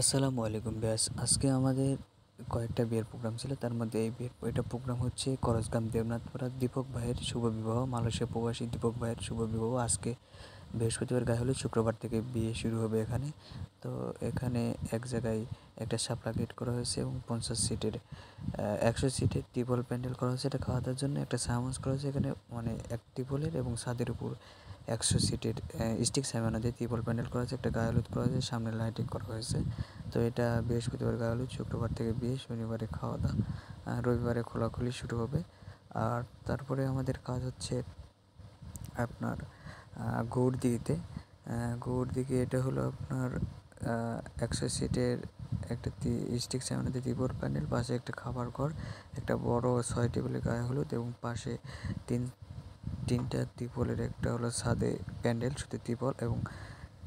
আসসালামু আলাইকুম ব্যাস আজকে আমাদের কয়েকটা বিয়ের প্রোগ্রাম ছিল। তার মধ্যে এটা প্রোগ্রাম হচ্ছে করজগাম দেবনাথপাড়া দীপক ভাইয়ের শুভ বিবাহ, মালয়েশিয়া প্রবাসী দীপক ভাইয়ের শুভ বিবাহ। আজকে বৃহস্পতিবার গায়ে হলুদ, শুক্রবার থেকে বিয়ে শুরু হবে এখানে। তো এখানে এক জায়গায় একটা শাপলা গেট করা হয়েছে এবং 100 সিটের ত্রিপল প্যান্ডেল করা হয়েছে। এটা খাওয়া দাওয়ার জন্য একটা সাহামঞ্চ করা হয়েছে এখানে, মানে এক ত্রিপলের এবং ছাদের উপর 100 সিটের স্টিক সাইমানা দিয়ে ত্রিপল প্যান্ডেল করা হয়েছে। একটা গায়ে হলুদ করা হয়েছে, সামনে লাইটিং করা হয়েছে। তো এটা বৃহস্পতিবার গায়ে হলুদ, শুক্রবার থেকে বিয়ে, শনিবারে খাওয়া দাওয়া, রবিবারে খোলাখুলি শুরু হবে। আর তারপরে আমাদের কাজ হচ্ছে আপনার গৌড়দিঘিতে। গৌড়দিঘি এটা হলো আপনার 100 সিটের একটা স্টিক সামনে ত্রিপল প্যান্ডেল, পাশে একটা খাবার ঘর, একটা বড় 6 টেবিলের গায়ে হলুদ এবং পাশে তিনটা ত্রিপলের, একটা হলো ছাদে প্যান্ডেল শুধু ত্রিপল এবং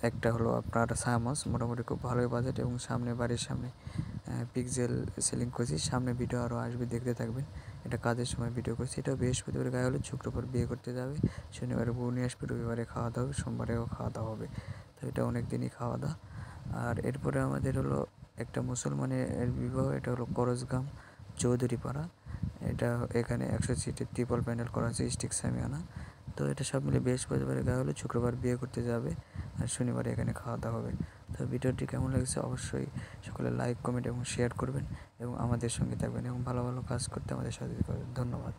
একটা হলো আপনার সায়ামস। মোটামুটি খুব ভালোই বাজেট এবং সামনে বাড়ির সামনে পিক্সেল সেলিং করছি। সামনে ভিডিও আরও আসবে, দেখতে থাকবেন। এটা কাজের সময় ভিডিও করছি। এটা বৃহস্পতিবার গায়ে হলুদ, শুক্রবার বিয়ে করতে যাবে, শনিবারে বউ নিয়ে আসবে, রবিবারে খাওয়া দাওয়া হবে, সোমবারেও খাওয়া দাওয়া হবে। তো এটা অনেক দিনই খাওয়া দাওয়া। আর এরপরে আমাদের হলো একটা মুসলমানের বিবাহ, এটা হলো করজগাম চৌধুরীপাড়া। এটা এখানে 100 সিটের ত্রিপল প্যান্ডেল করা আছে, স্টিক সামিয়ানা। তো এটা সব মিলে বৃহস্পতিবারে গায়ে হলুদ, শুক্রবার বিয়ে করতে যাবে, আর শনিবারে এখানে খাওয়া দাওয়া হবে। তো ভিডিওটি কেমন লেগেছে অবশ্যই সকলে লাইক, কমেন্ট এবং শেয়ার করবেন এবং আমাদের সঙ্গে থাকবেন এবং ভালো ভালো কাজ করতে আমাদের সাথে করবেন। ধন্যবাদ।